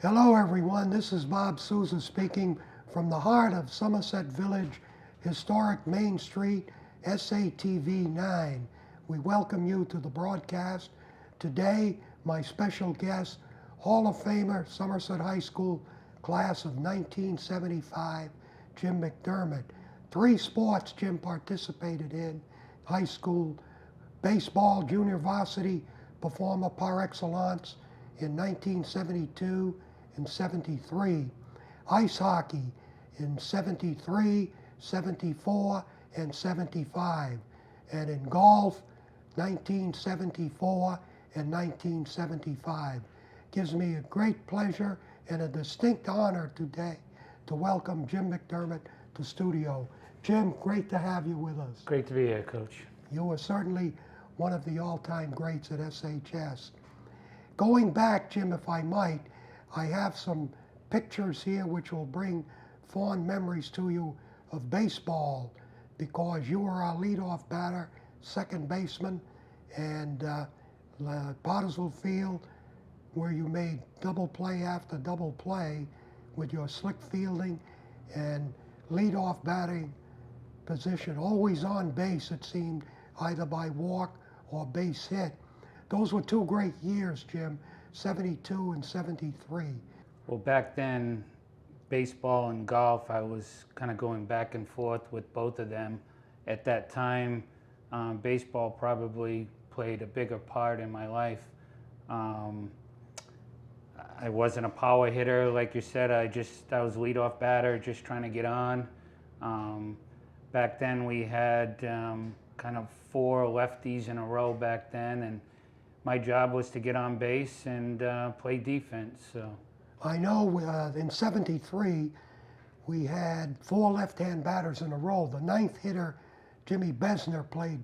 Hello everyone, this is Bob Souza speaking from the heart of Somerset Village, historic Main Street, SATV 9. We welcome you to the broadcast. Today, my special guest, Hall of Famer, Somerset High School, class of 1975, Jim McDermott. 3 sports Jim participated in: high school baseball, junior varsity, performer par excellence in 1972 and 73, ice hockey in 73, 74, and 75, and in golf 1974 and 1975. Gives me a great pleasure and a distinct honor today to welcome Jim McDermott to studio. Jim, great to have you with us. Great to be here, Coach. You are certainly one of the all-time greats at SHS. Going back, Jim, if I might, I have some pictures here which will bring fond memories to you of baseball, because you were our leadoff batter, second baseman, and Pottersville Field, where you made double play after double play with your slick fielding and leadoff batting position, always on base, it seemed, either by walk or base hit. Those were 2 great years, Jim, 72 and 73. Well, back then, baseball and golf, I was kind of going back and forth with both of them. At that time, baseball probably played a bigger part in my life. I wasn't a power hitter, like you said. I was leadoff batter, just trying to get on. Back then, we had kind of 4 lefties in a row back then, and my job was to get on base and play defense. So I know in 73, we had 4 left-hand batters in a row. The 9th hitter, Jimmy Besner, played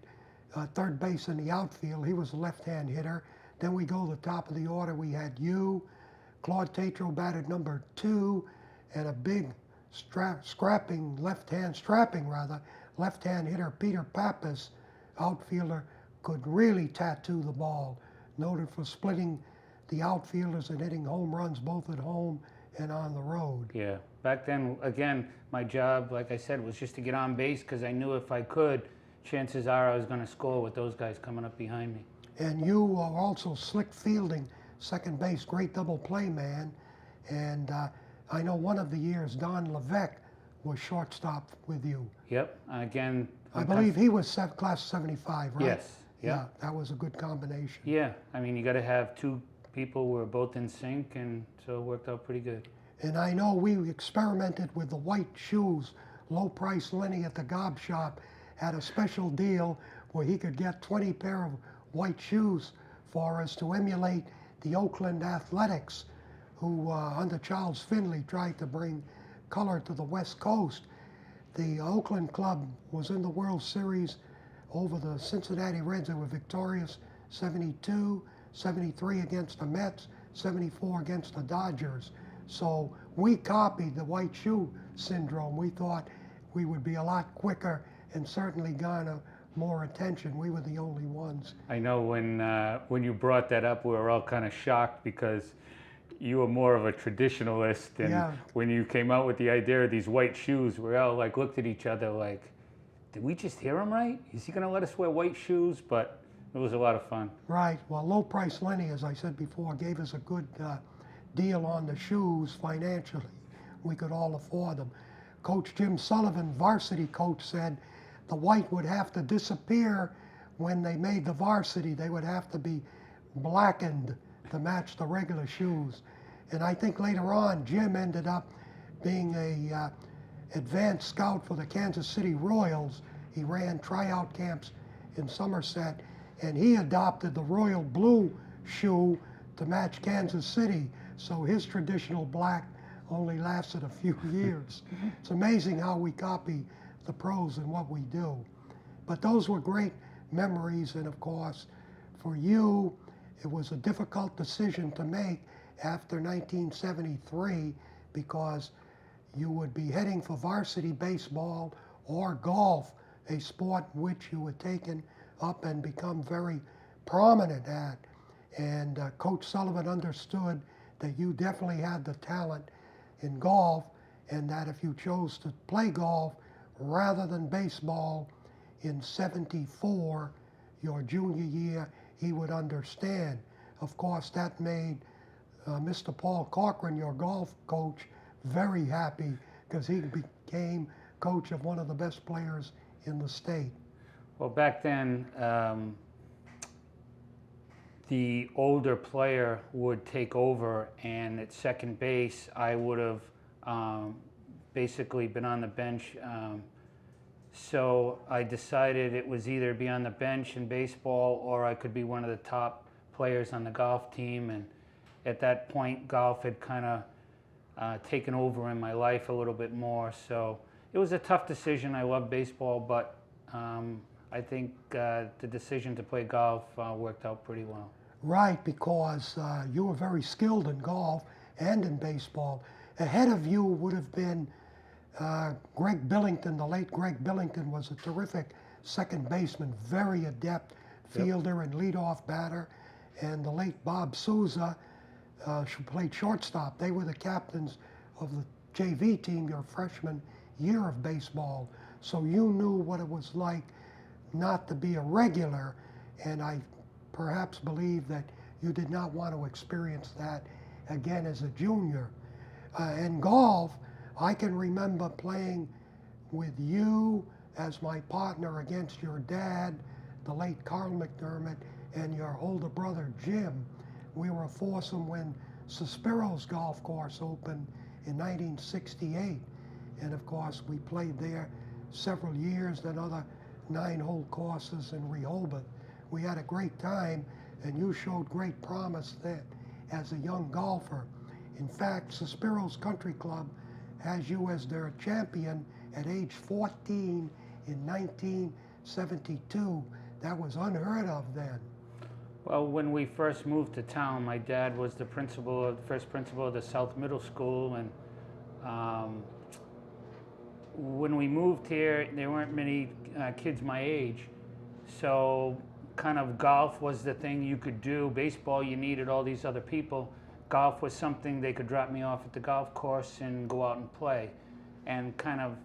third base in the outfield. He was a left-hand hitter. Then we go to the top of the order. We had you, Claude Tatro batted number 2, and a big strapping left-hand hitter, Peter Pappas, outfielder, could really tattoo the ball. Noted for splitting the outfielders and hitting home runs both at home and on the road. yeah, back then, again, my job, like I said, was just to get on base, because I knew if I could, chances are I was going to score with those guys coming up behind me. And you are also slick fielding, second base, great double play man. And I know one of the years Don Levesque was shortstop with you. Yep, again. I believe he was class 75, right? Yes. Yeah, that was a good combination. Yeah, I mean, you got to have 2 people who are both in sync, and so it worked out pretty good. And I know we experimented with the white shoes. Low price Lenny at the gob shop had a special deal where he could get 20 pair of white shoes for us to emulate the Oakland Athletics, who under Charles Finley tried to bring color to the West Coast. The Oakland club was in the World Series over the Cincinnati Reds. They were victorious 72, 73 against the Mets, 74 against the Dodgers. So we copied the white shoe syndrome. We thought we would be a lot quicker and certainly garner more attention. We were the only ones. I know when you brought that up, we were all kind of shocked, because you were more of a traditionalist, and Yeah. when you came out with the idea of these white shoes, we all like looked at each other like, did we just hear him right? Is he going to let us wear white shoes? But it was a lot of fun. Right. Well, low price Lenny, as I said before, gave us a good deal on the shoes financially. We could all afford them. Coach Jim Sullivan, varsity coach, said the white would have to disappear when they made the varsity. They would have to be blackened to match the regular shoes. And I think later on, Jim ended up being a advanced scout for the Kansas City Royals. He ran tryout camps in Somerset, and he adopted the royal blue shoe to match Kansas City. So his traditional black only lasted a few years. It's amazing how we copy the pros in what we do. But those were great memories, and of course, for you, it was a difficult decision to make after 1973, because you would be heading for varsity baseball or golf, a sport which you had taken up and become very prominent at. And Coach Sullivan understood that you definitely had the talent in golf, and that if you chose to play golf rather than baseball in '74, your junior year, he would understand. Of course, that made Mr. Paul Cochran, your golf coach, very happy because he became coach of one of the best players in the state. Well, back then, the older player would take over, and at second base, I would have basically been on the bench. So I decided it was either be on the bench in baseball or I could be one of the top players on the golf team. And at that point, golf had kind of taken over in my life a little bit more. So it was a tough decision. I love baseball, but I think the decision to play golf worked out pretty well. Right, because you were very skilled in golf and in baseball. Ahead of you would have been Greg Billington. The late Greg Billington was a terrific second baseman, very adept fielder and leadoff batter. And the late Bob Souza, who played shortstop. They were the captains of the JV team your freshman year of baseball. So you knew what it was like not to be a regular, and I perhaps believe that you did not want to experience that again as a junior. In golf, I can remember playing with you as my partner against your dad, the late Carl McDermott, and your older brother Jim. We were a foursome when Suspiro's golf course opened in 1968. And of course, we played there several years, then other 9-hole courses in Rehoboth. We had a great time, and you showed great promise then as a young golfer. In fact, Suspiro's Country Club has you as their champion at age 14 in 1972. That was unheard of then. Well, when we first moved to town, my dad was the first principal of the South Middle School, and when we moved here, there weren't many kids my age, so kind of golf was the thing you could do. Baseball, you needed all these other people. Golf was something they could drop me off at the golf course and go out and play, and kind of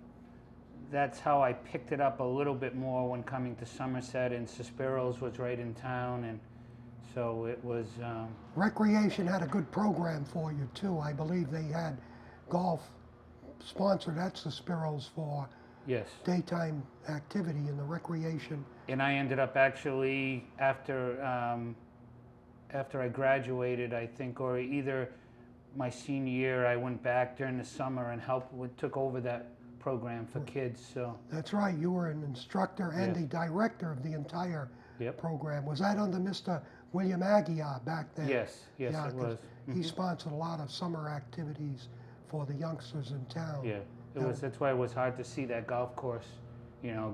that's how I picked it up a little bit more when coming to Somerset, and Suspiro's was right in town, and so it was... Recreation had a good program for you too. I believe they had golf sponsored at Suspiro's for Yes. daytime activity in the recreation. And I ended up actually, after I graduated, I think, or either my senior year, I went back during the summer and took over that program for kids. So That's right, you were an instructor and Yes. the director of the entire Yep. program. Was that under Mr. William Aguiar back then? yes, Yeah, it 'cause was. He sponsored a lot of summer activities for the youngsters in town. Yeah, That was- that's why it was hard to see that golf course,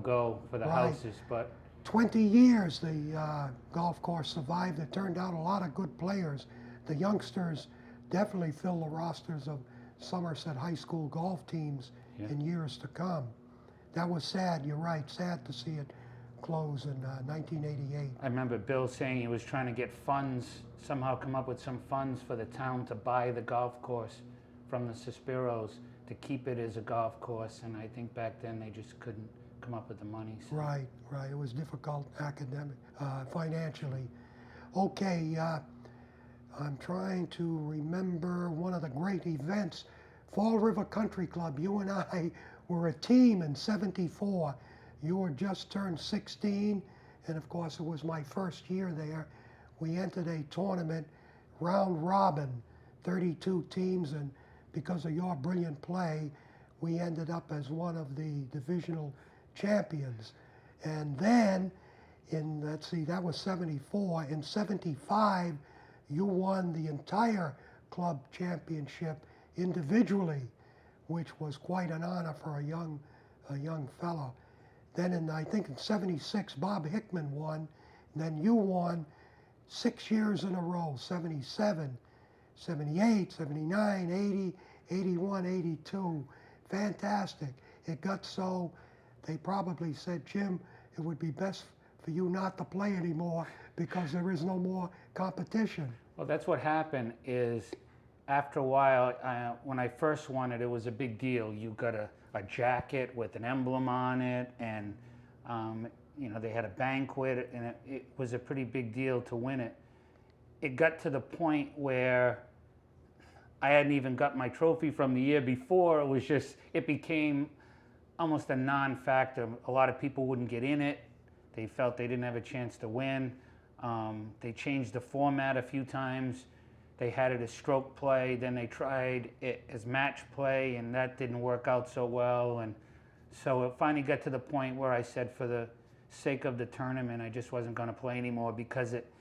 go for the Right. houses, but 20 years the golf course survived. It turned out a lot of good players. The youngsters definitely fill the rosters of Somerset High School golf teams Yeah. in years to come. That was sad, you're right, sad to see it close in 1988. I remember Bill saying he was trying to get funds, somehow come up with some funds for the town to buy the golf course from the Suspiros to keep it as a golf course, and I think back then they just couldn't come up with the money. So. Right, right. It was difficult financially. Okay, I'm trying to remember one of the great events. Fall River Country Club, you and I were a team in '74. You were just turned 16, and of course it was my first year there. We entered a tournament, round robin, 32 teams, and because of your brilliant play, we ended up as one of the divisional champions. And then that was '74. In '75, you won the entire club championship individually, which was quite an honor for a young fellow. Then I think in '76, Bob Hickman won. And then you won 6 years in a row, '77, '78, '79, '80, '81, '82. Fantastic. It got so they probably said, Jim, it would be best for you not to play anymore because there is no more competition. Well, that's what happened is after a while, when I first won it, it was a big deal. You got a jacket with an emblem on it, and they had a banquet, and it was a pretty big deal to win it. It got to the point where I hadn't even got my trophy from the year before. It became almost a non-factor. A lot of people wouldn't get in it. They felt they didn't have a chance to win. They changed the format a few times. They had it as stroke play, then they tried it as match play, and that didn't work out so well. And so it finally got to the point where I said, for the sake of the tournament, I just wasn't going to play anymore, because it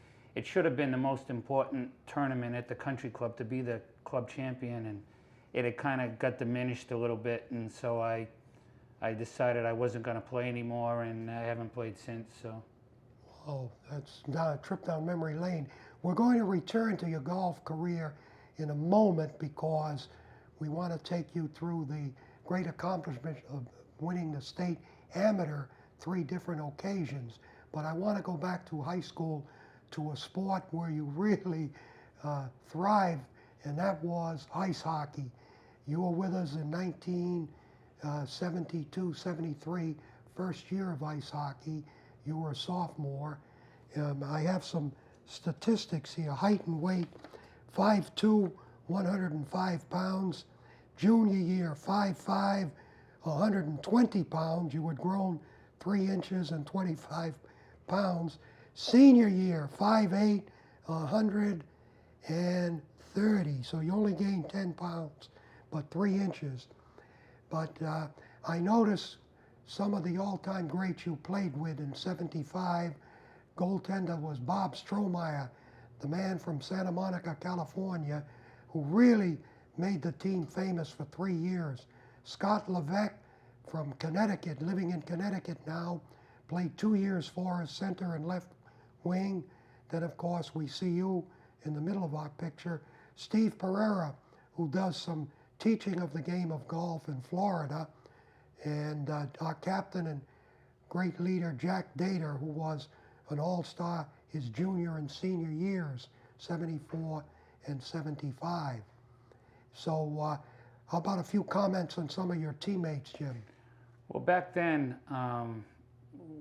should have been the most important tournament at the country club, to be the club champion, and it had kind of got diminished a little bit. And so I decided I wasn't going to play anymore, and I haven't played since. So. Oh, that's not a trip down memory lane. We're going to return to your golf career in a moment, because we want to take you through the great accomplishment of winning the state amateur 3 different occasions. But I want to go back to high school, to a sport where you really thrived, and that was ice hockey. You were with us in 1972, 73, first year of ice hockey. You were a sophomore. I have some statistics here. Height and weight: 5'2", 105 pounds. Junior year, 5'5", 120 pounds. You had grown 3 inches and 25 pounds. Senior year, 5'8", 130. So you only gained 10 pounds, but 3 inches. But I noticed some of the all-time greats you played with in 75. Goaltender was Bob Strohmeyer, the man from Santa Monica, California, who really made the team famous for 3 years. Scott Levesque from Connecticut, living in Connecticut now, played 2 years for us, center and left wing. Then, of course, we see you in the middle of our picture. Steve Pereira, who does some teaching of the game of golf in Florida. And our captain and great leader, Jack Dater, who was an all-star his junior and senior years, 74 and 75. So how about a few comments on some of your teammates, Jim? Well, back then,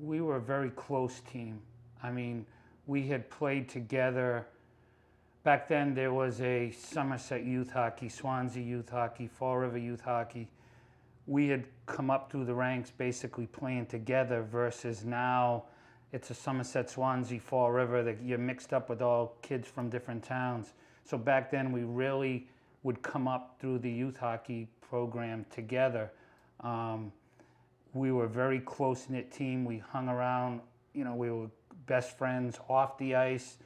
we were a very close team. I mean, we had played together. Back then, there was a Somerset Youth Hockey, Swansea Youth Hockey, Fall River Youth Hockey. We had come up through the ranks basically playing together, versus now it's a Somerset, Swansea, Fall River, that you're mixed up with all kids from different towns. So back then we really would come up through the youth hockey program together. We were a very close-knit team. We hung around, we were best friends off the ice,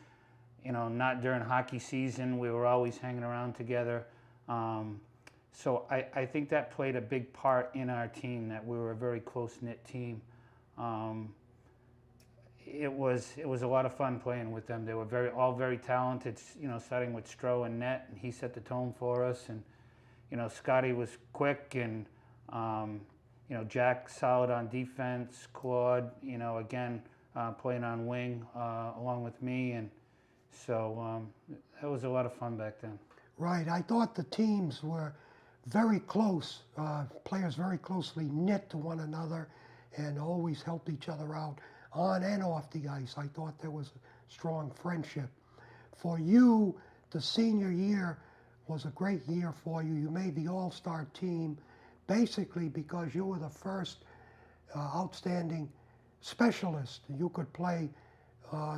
not during hockey season. We were always hanging around together. So I think that played a big part in our team, that we were a very close-knit team. It was a lot of fun playing with them. They were all very talented, starting with Stroh and net, and he set the tone for us. And, Scotty was quick, and, Jack solid on defense, Claude, again, playing on wing along with me. And so that was a lot of fun back then. Right. I thought the teams were very close, players very closely knit to one another and always helped each other out on and off the ice. I thought there was a strong friendship. For you, the senior year was a great year for you. You made the all-star team basically because you were the first outstanding specialist. You could play,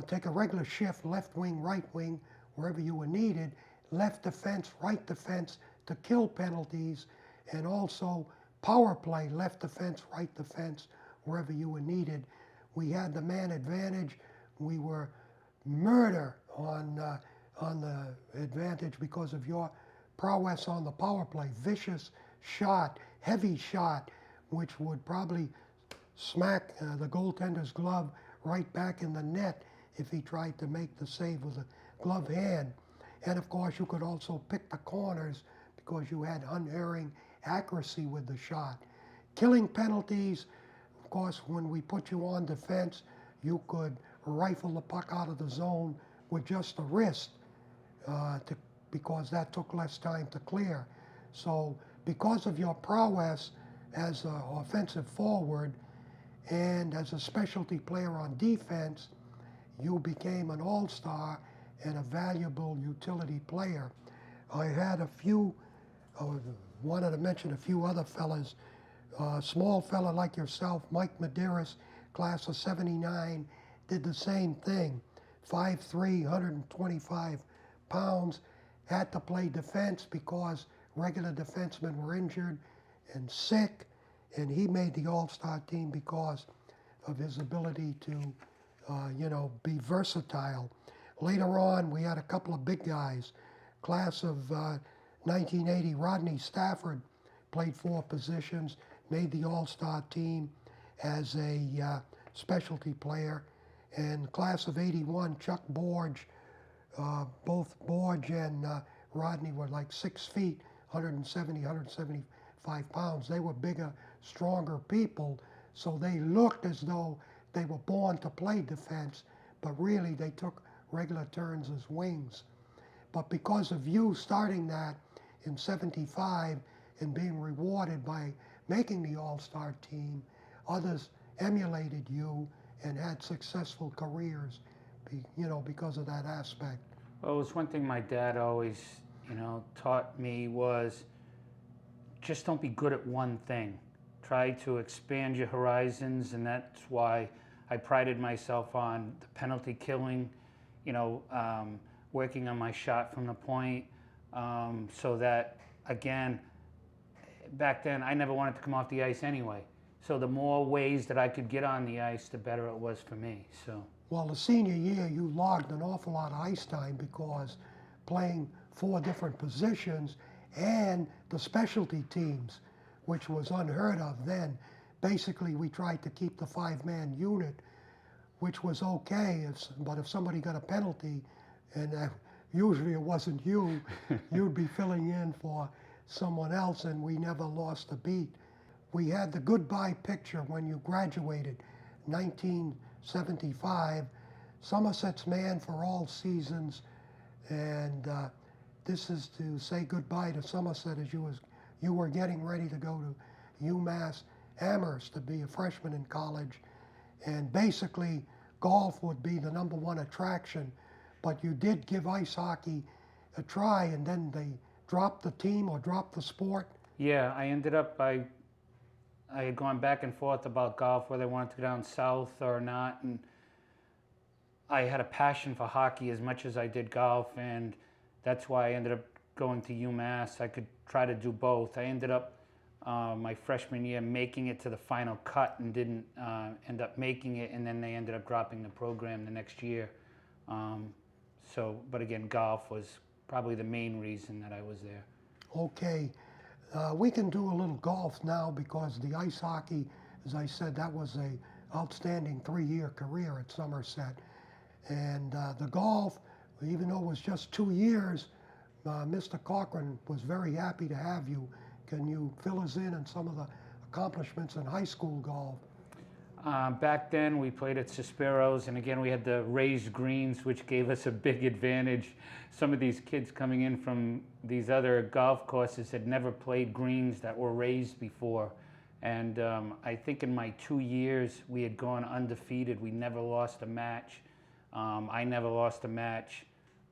take a regular shift, left wing, right wing, wherever you were needed, left defense, right defense, to kill penalties, and also power play, left defense, right defense, wherever you were needed. We had the man advantage. We were murder on the advantage because of your prowess on the power play. Vicious shot, heavy shot, which would probably smack the goaltender's glove right back in the net if he tried to make the save with a glove hand. And of course, you could also pick the corners because you had unerring accuracy with the shot. Killing penalties, of course, when we put you on defense, you could rifle the puck out of the zone with just the wrist to because that took less time to clear. So because of your prowess as an offensive forward and as a specialty player on defense, you became an all-star and a valuable utility player. I had a few, wanted to mention a few other fellas. Small fella like yourself, Mike Medeiros, class of '79, did the same thing. 5'3", 125 pounds, had to play defense because regular defensemen were injured and sick, and he made the all-star team because of his ability to, be versatile. Later on, we had a couple of big guys. Class of 1980, Rodney Stafford played 4 positions, made the all-star team as a specialty player. And class of '81, Chuck Borge, both Borge and Rodney were like 6 feet, 170, 175 pounds. They were bigger, stronger people, so they looked as though they were born to play defense, but really they took regular turns as wings. But because of you starting that in '75 and being rewarded by making the all-star team, others emulated you and had successful careers, because of that aspect. Well, it was one thing my dad always, taught me was just don't be good at one thing. Try to expand your horizons, and that's why I prided myself on the penalty killing, working on my shot from the point, so that, again, back then I never wanted to come off the ice anyway. So the more ways that I could get on the ice, the better it was for me. So. Well, the senior year, you logged an awful lot of ice time because playing 4 different positions and the specialty teams, which was unheard of then. Basically, we tried to keep the 5-man unit, which was okay, but if somebody got a penalty, and usually it wasn't you, you'd be filling in for someone else, and we never lost a beat. We had the goodbye picture when you graduated, 1975, Somerset's man for all seasons, and this is to say goodbye to Somerset as you were getting ready to go to UMass Amherst to be a freshman in college, and basically golf would be the #1 attraction, but you did give ice hockey a try, and then they dropped the team or dropped the sport. Yeah, I ended up, I had gone back and forth about golf, whether I wanted to go down south or not, and I had a passion for hockey as much as I did golf, and that's why I ended up going to UMass. I could try to do both. I ended up my freshman year making it to the final cut and didn't end up making it, and then they ended up dropping the program the next year. But again, golf was probably the main reason that I was there. Okay. We can do a little golf now because the ice hockey, as I said, that was a outstanding 3-year career at Somerset. And the golf, even though it was just 2 years, Mr. Cochran was very happy to have you. Can you fill us in on some of the accomplishments in high school golf? Back then, we played at Sispero's, and again, we had the raised greens, which gave us a big advantage. Some of these kids coming in from these other golf courses had never played greens that were raised before. And I think in my 2 years, we had gone undefeated. We never lost a match. I never lost a match.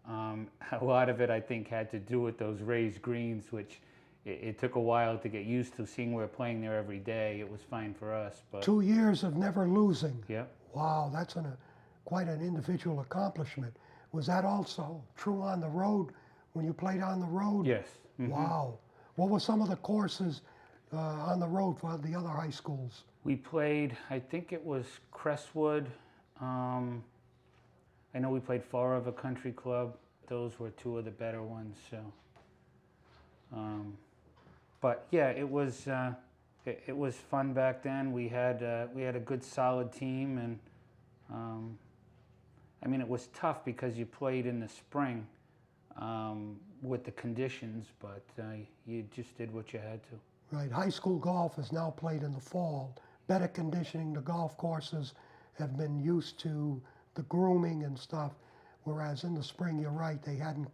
A lot of it, I think, had to do with those raised greens, which it took a while to get used to. Seeing we're playing there every day, it was fine for us. But 2 years of never losing. Yeah. Wow, that's quite an individual accomplishment. Was that also true on the road when you played on the road? Yes. Mm-hmm. Wow. What were some of the courses on the road for the other high schools? We played, I think it was Crestwood. I know we played Fall River Country Club. Those were 2 of the better ones. So. But yeah, it was fun back then. We had a good solid team, and it was tough because you played in the spring with the conditions, but you just did what you had to. Right. High school golf is now played in the fall. Better conditioning. The golf courses have been used to the grooming and stuff, whereas in the spring, you're right, they hadn't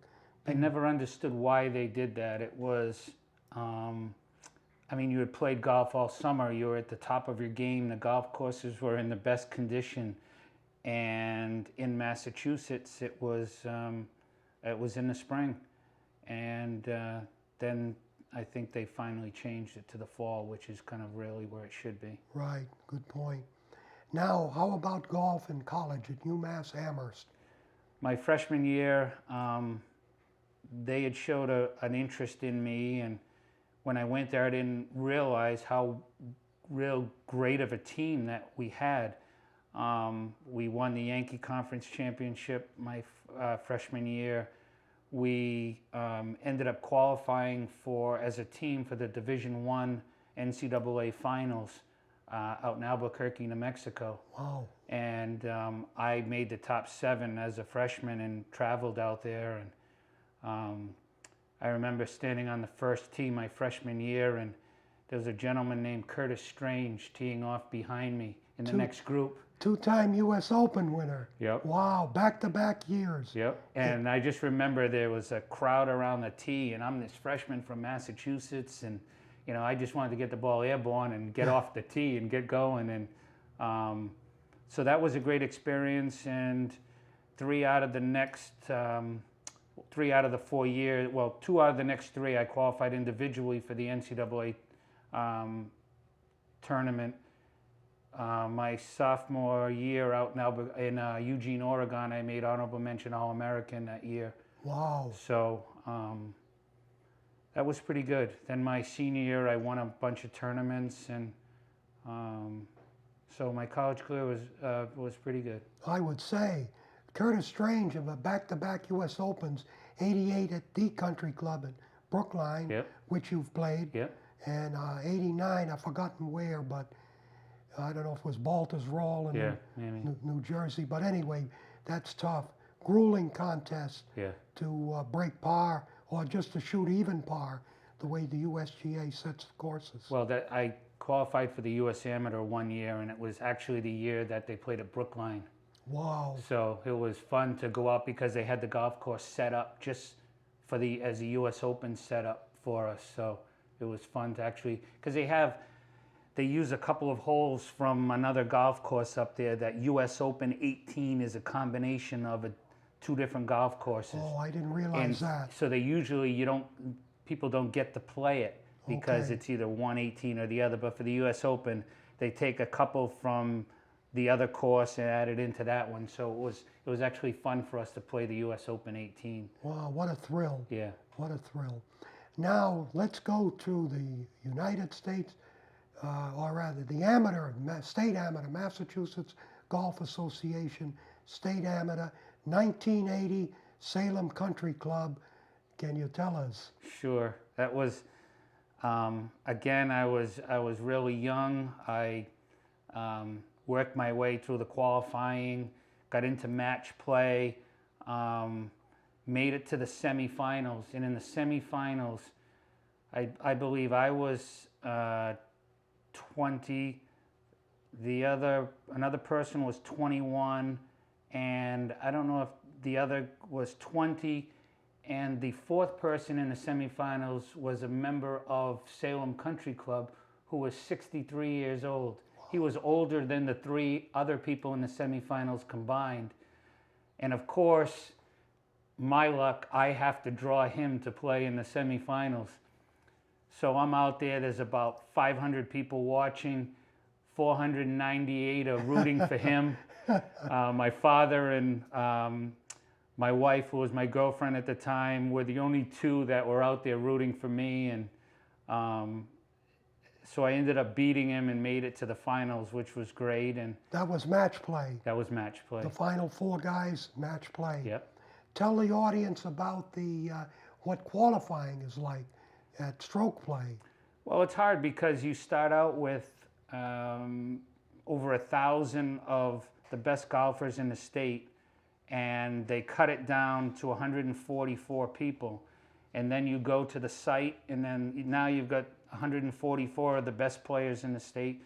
I never understood why they did that. It was, I mean, you had played golf all summer. You were at the top of your game. The golf courses were in the best condition. And in Massachusetts, it was in the spring. And then I think they finally changed it to the fall, which is kind of really where it should be. Right, good point. Now, how about golf in college at UMass Amherst? My freshman year, they had showed an interest in me, and when I went there, I didn't realize how real great of a team that we had. We won the Yankee Conference Championship my freshman year. We ended up qualifying as a team for the Division I NCAA Finals out in Albuquerque, New Mexico. Wow. And I made the top 7 as a freshman and traveled out there. And I remember standing on the first tee my freshman year, and there was a gentleman named Curtis Strange teeing off behind me in the next group. Two-time U.S. Open winner. Yep. Wow, back-to-back years. Yep. And I just remember there was a crowd around the tee, and I'm this freshman from Massachusetts, and I just wanted to get the ball airborne and get off the tee and get going. And so that was a great experience. And 3 out of the 4 years, well, 2 out of the next 3, I qualified individually for the NCAA tournament. My sophomore year out in Eugene, Oregon, I made honorable mention All-American that year. Wow. So that was pretty good. Then my senior year, I won a bunch of tournaments, and so my college career was pretty good. I would say Curtis Strange of a back-to-back U.S. Opens, 88 at the Country Club in Brookline, Yep. which you've played, Yep. and 89, I've forgotten where, but I don't know if it was Baltusrol in Yeah, maybe. New Jersey, but anyway, that's tough. Grueling contest Yeah. to break par or just to shoot even par, the way the USGA sets courses. Well, I qualified for the U.S. Amateur 1 year, and it was actually the year that they played at Brookline. Wow. So it was fun to go out because they had the golf course set up just as a U.S. Open setup for us. So it was fun to actually, because they use a couple of holes from another golf course up there. That U.S. Open 18 is a combination of 2 different golf courses. Oh, I didn't realize that. So they usually, people don't get to play it because Okay. it's either 118 or the other. But for the U.S. Open, they take a couple from the other course and add it into that one. So it was actually fun for us to play the U.S. Open 18. Wow, what a thrill. Yeah. What a thrill. Now, let's go to the United States, or rather the State Amateur, Massachusetts Golf Association, State Amateur, 1980, Salem Country Club. Can you tell us? Sure. That was, again, I was really young. I worked my way through the qualifying, got into match play, made it to the semifinals. And in the semifinals, I believe I was 20. Another person was 21, and I don't know if the other was 20. And the 4th person in the semifinals was a member of Salem Country Club who was 63 years old. He was older than the 3 other people in the semifinals combined. And of course, my luck, I have to draw him to play in the semifinals. So I'm out there, there's about 500 people watching, 498 are rooting for him. My father and my wife, who was my girlfriend at the time, were the only 2 that were out there rooting for me. And so I ended up beating him and made it to the finals, which was great. And That was match play. that was match play. The final 4 guys, match play. Yep. Tell the audience about what qualifying is like at stroke play. Well, it's hard because you start out with over 1,000 of the best golfers in the state, and they cut it down to 144 people. And then you go to the site, and then now you've got 144 of the best players in the state.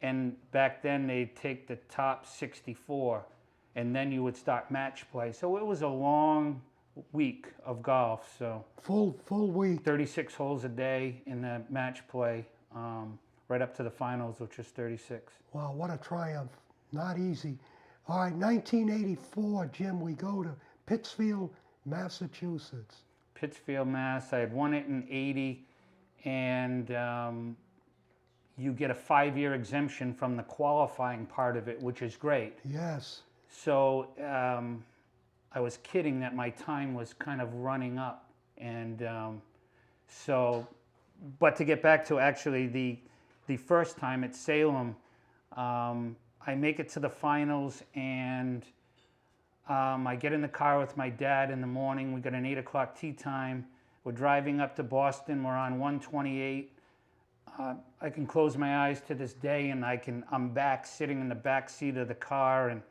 And back then they'd take the top 64, and then you would start match play. So it was a long, week of golf. So Full week. 36 holes a day in the match play, right up to the finals, which was 36. Wow, what a triumph. Not easy. All right, 1984, Jim, we go to Pittsfield, Massachusetts. Pittsfield, Mass. I had won it in 80, and you get a 5-year exemption from the qualifying part of it, which is great. Yes. So I was kidding that my time was kind of running up. And but to get back to actually the first time at Salem, I make it to the finals, and I get in the car with my dad in the morning. We got an 8 o'clock tee time. We're driving up to Boston. We're on 128. I can close my eyes to this day, and I'm back sitting in the back seat of the car, and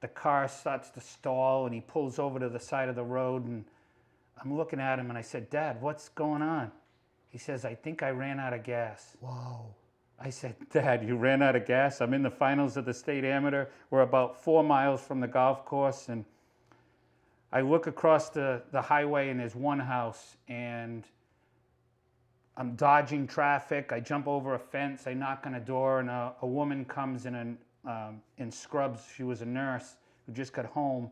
the car starts to stall, and he pulls over to the side of the road, and I'm looking at him, and I said, "Dad, what's going on?" He says, "I think I ran out of gas." Wow. I said, "Dad, you ran out of gas? I'm in the finals of the state amateur. We're about 4 miles from the golf course." And I look across the highway, and there's one house, and I'm dodging traffic. I jump over a fence. I knock on a door, and a woman comes in scrubs. She was a nurse who just got home,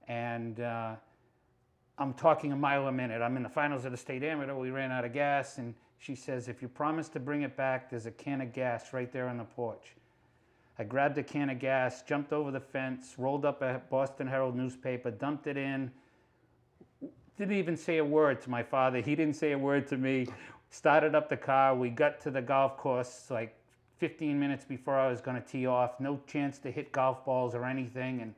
and I'm talking a mile a minute. I'm in the finals of the state amateur. We ran out of gas, and she says, "If you promise to bring it back, there's a can of gas right there on the porch." I grabbed a can of gas, jumped over the fence, rolled up a Boston Herald newspaper, dumped it in. Didn't even say a word to my father. He didn't say a word to me. Started up the car. We got to the golf course like 15 minutes before I was going to tee off. No chance to hit golf balls or anything. And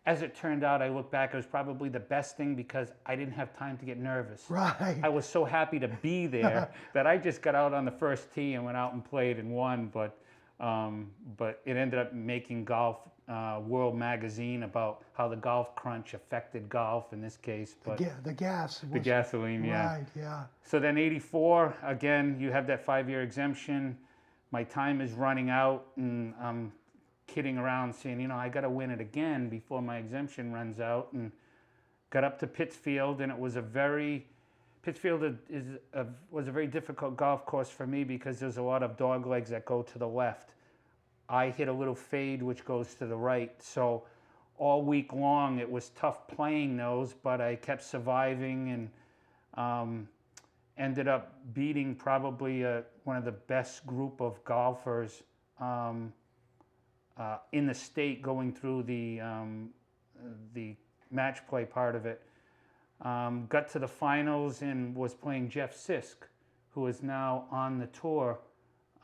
as it turned out, I look back, it was probably the best thing because I didn't have time to get nervous. Right. I was so happy to be there that I just got out on the first tee and went out and played and won. But it ended up making Golf World Magazine about how the golf crunch affected golf in this case. But The gas. the gasoline, yeah. Right, yeah. So then 84, again, you have that 5-year exemption. My time is running out, and I'm kidding around saying, I got to win it again before my exemption runs out. And got up to Pittsfield, and it was Pittsfield was a very difficult golf course for me because there's a lot of dog legs that go to the left. I hit a little fade which goes to the right. So all week long it was tough playing those, but I kept surviving and ended up beating probably one of the best group of golfers in the state going through the match play part of it. Got to the finals and was playing Jeff Sisk, who is now on the tour,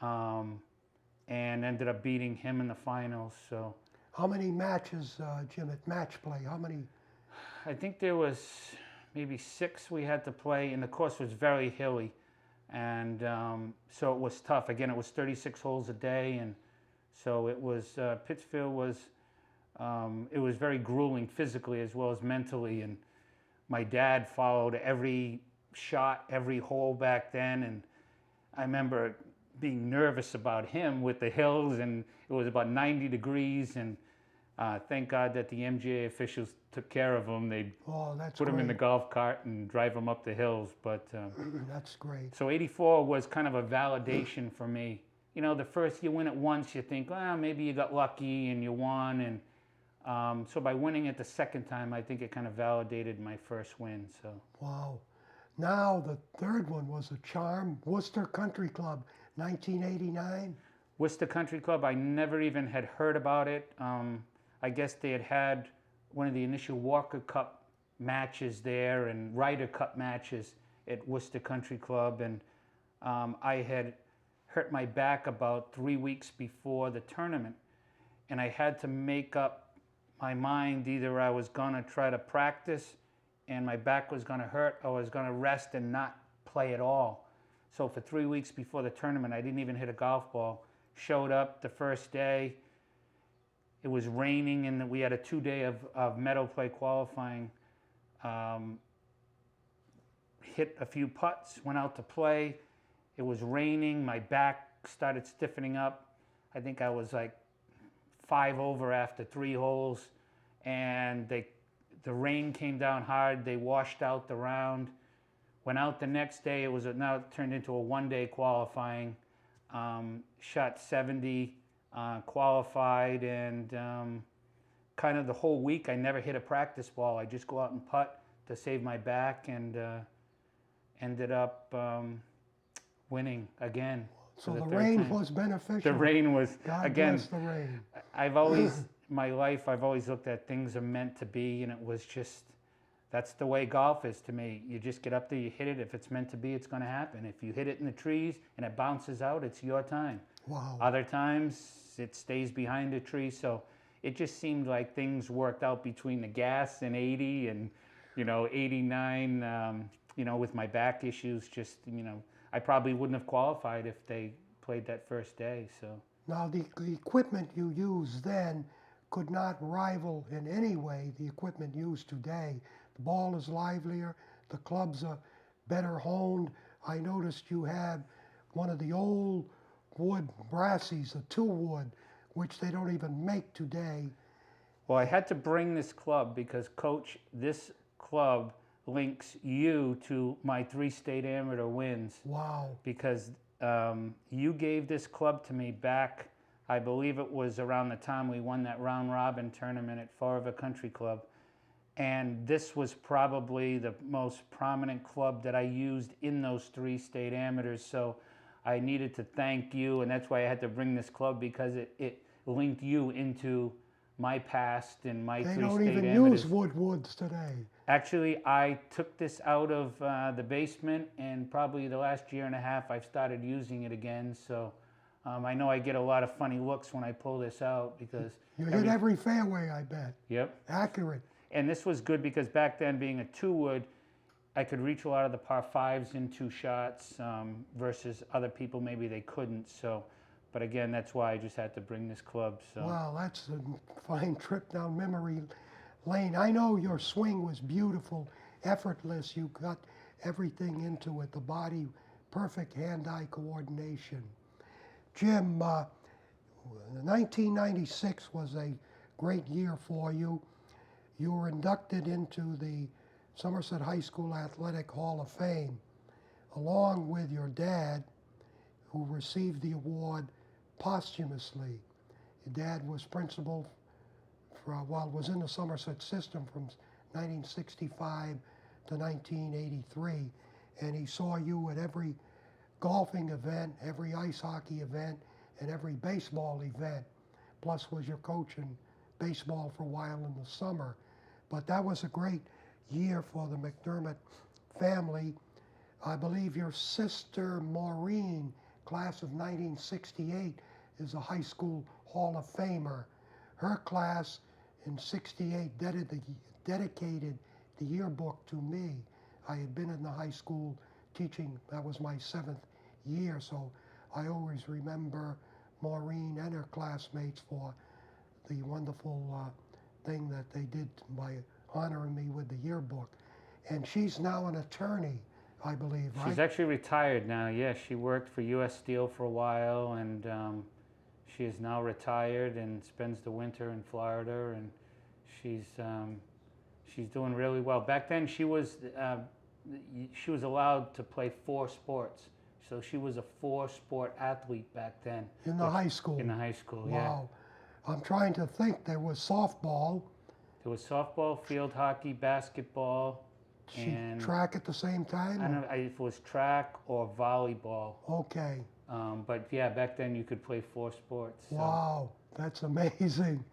and ended up beating him in the finals. So, How many matches, Jim, at match play? How many? I think there was maybe 6 we had to play, and the course was very hilly, and so it was tough. Again, it was 36 holes a day, and so it was Pittsfield was it was very grueling physically as well as mentally. And my dad followed every shot, every hole back then, and I remember being nervous about him with the hills, and it was about 90 degrees, and thank God that the MGA officials took care of him. They put him in the golf cart and drive him up the hills. But that's great. So 84 was kind of a validation for me. The first you win it once, you think, well, maybe you got lucky and you won, and so by winning it the second time, I think it kind of validated my first win. So Wow. Now the third one was a charm. Worcester Country Club, 1989. Worcester Country Club, I never even had heard about it. I guess they had one of the initial Walker Cup matches there and Ryder Cup matches at Worcester Country Club, and I had hurt my back about 3 weeks before the tournament, and I had to make up my mind. Either I was going to try to practice and my back was going to hurt, or I was going to rest and not play at all. So for 3 weeks before the tournament, I didn't even hit a golf ball. Showed up the first day. It was raining, and we had a 2-day of meadow play qualifying. Hit a few putts, went out to play. It was raining. My back started stiffening up. I think I was like 5 over after 3 holes, and the rain came down hard. They washed out the round. Went out the next day. It was now it turned into a one-day qualifying. Shot 70, qualified, and kind of the whole week I never hit a practice ball. I just go out and putt to save my back, and ended up winning again. So for the third rain time. was beneficial. The rain was, God again, bless the rain. I've always, my life, I've always looked at things are meant to be, and it was just, that's the way golf is to me. You just get up there, you hit it. If it's meant to be, it's going to happen. If you hit it in the trees and it bounces out, it's your time. Wow. Other times, it stays behind a tree. So it just seemed like things worked out between the gas and 80 and, 89, with my back issues. Just, I probably wouldn't have qualified if they played that first day. So Now, the equipment you used then could not rival in any way the equipment used today. The ball is livelier, the clubs are better honed. I noticed you had one of the old wood brassies, a two wood, which they don't even make today. Well, I had to bring this club because, Coach, this club links you to my 3 state amateur wins. Wow. Because you gave this club to me back, I believe it was around the time we won that round robin tournament at Fall River Country Club. And this was probably the most prominent club that I used in those 3 state amateurs. So I needed to thank you, and that's why I had to bring this club, because it linked you into my past and my 3 They state don't even amateurs. use woods today. Actually, I took this out of the basement, and probably the last year and a half I've started using it again. So I know I get a lot of funny looks when I pull this out, because You hit every fairway, I bet. Yep. Accurate. And this was good because back then, being a 2-wood, I could reach a lot of the par 5s in 2 shots, versus other people maybe they couldn't. So, but again, that's why I just had to bring this club. So. Wow, that's a fine trip down memory lane. I know your swing was beautiful, effortless. You got everything into it, the body, perfect hand-eye coordination. Jim, 1996 was a great year for you. You were inducted into the Somerset High School Athletic Hall of Fame, along with your dad, who received the award posthumously. Your dad was principal was in the Somerset system from 1965 to 1983, and he saw you at every golfing event, every ice hockey event, and every baseball event, plus was your coach in baseball for a while in the summer. But that was a great year for the McDermott family. I believe your sister Maureen, class of 1968, is a high school Hall of Famer. Her class in 68 dedicated the yearbook to me. I had been in the high school teaching, that was my 7th year, so I always remember Maureen and her classmates for the wonderful thing that they did by honoring me with the yearbook. And she's now an attorney, I believe, right? She's actually retired now. Yeah, she worked for U.S. Steel for a while, and she is now retired and spends the winter in Florida, and she's doing really well. Back then, she was allowed to play 4 sports, so she was a 4-sport athlete back then. In the high school? In the high school, yeah. Wow. I'm trying to think. There was softball. There was softball, field hockey, basketball, and track at the same time? I don't know if it was track or volleyball. Okay. But yeah, back then you could play 4 sports. So. Wow, that's amazing.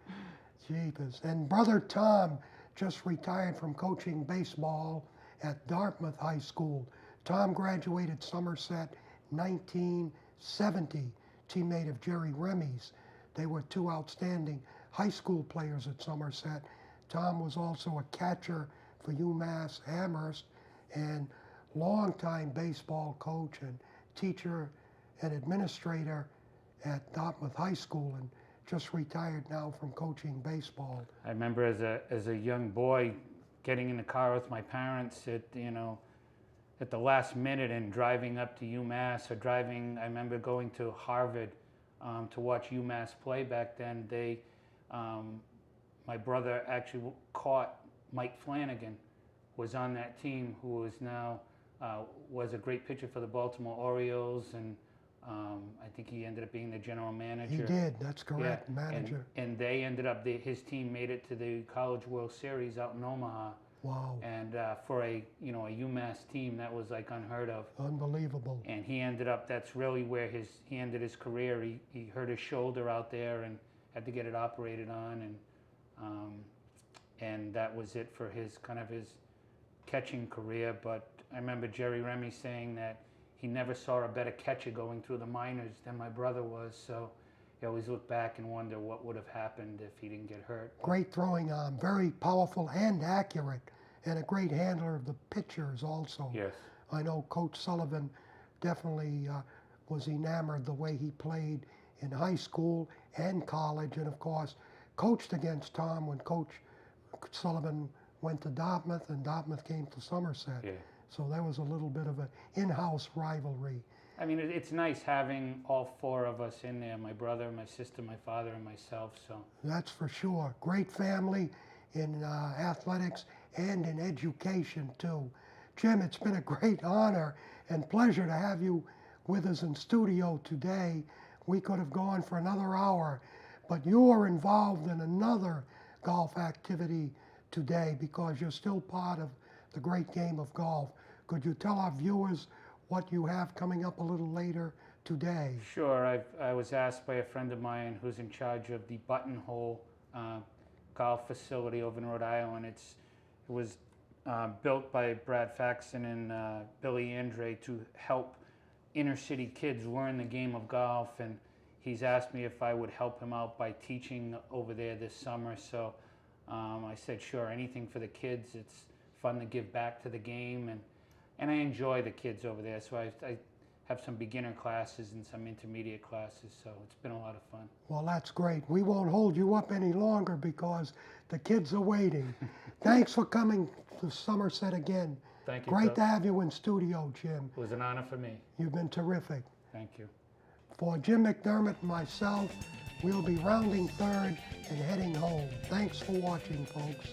Jeepers. And brother Tom just retired from coaching baseball at Dartmouth High School. Tom graduated Somerset 1970, teammate of Jerry Remy's. They were 2 outstanding high school players at Somerset. Tom was also a catcher for UMass Amherst and longtime baseball coach and teacher and administrator at Dartmouth High School, and just retired now from coaching baseball. I remember as a young boy getting in the car with my parents at the last minute and driving up to UMass, or I remember going to Harvard to watch UMass play back then. My brother actually caught Mike Flanagan was on that team, who is now was a great pitcher for the Baltimore Orioles, and I think he ended up being the general manager. He did, that's correct, Yeah, manager. and they ended up, his team made it to the College World Series out in Omaha. Wow, And for a UMass team, that was like unheard of. unbelievable. And he ended up, that's really where he ended his career. He hurt his shoulder out there and had to get it operated on, and that was it for his catching career. But I remember Jerry Remy saying that he never saw a better catcher going through the minors than my brother was. So you always look back and wonder what would have happened if he didn't get hurt. Great throwing arm, very powerful and accurate, and a great handler of the pitchers also. Yes. I know Coach Sullivan definitely was enamored the way he played in high school and college, and of course coached against Tom when Coach Sullivan went to Dartmouth and Dartmouth came to Somerset. Yeah. So there was a little bit of an in-house rivalry. I mean, it's nice having all four of us in there, my brother, my sister, my father, and myself. So That's for sure. Great family in athletics and in education too. Jim, it's been a great honor and pleasure to have you with us in studio today. We could have gone for another hour, but you are involved in another golf activity today because you're still part of the great game of golf. Could you tell our viewers what you have coming up a little later today? sure, I was asked by a friend of mine who's in charge of the Buttonhole golf facility over in Rhode Island. It was built by Brad Faxon and Billy Andre to help inner city kids learn the game of golf, and he's asked me if I would help him out by teaching over there this summer. So I said sure, anything for the kids. It's fun to give back to the game, and I enjoy the kids over there. So I have some beginner classes and some intermediate classes, so it's been a lot of fun. Well, that's great. We won't hold you up any longer because the kids are waiting. Thanks for coming to Somerset again. Thank you. Great Coach. to have you in studio, Jim. It was an honor for me. You've been terrific. Thank you. For Jim McDermott and myself, we'll be rounding third and heading home. Thanks for watching, folks.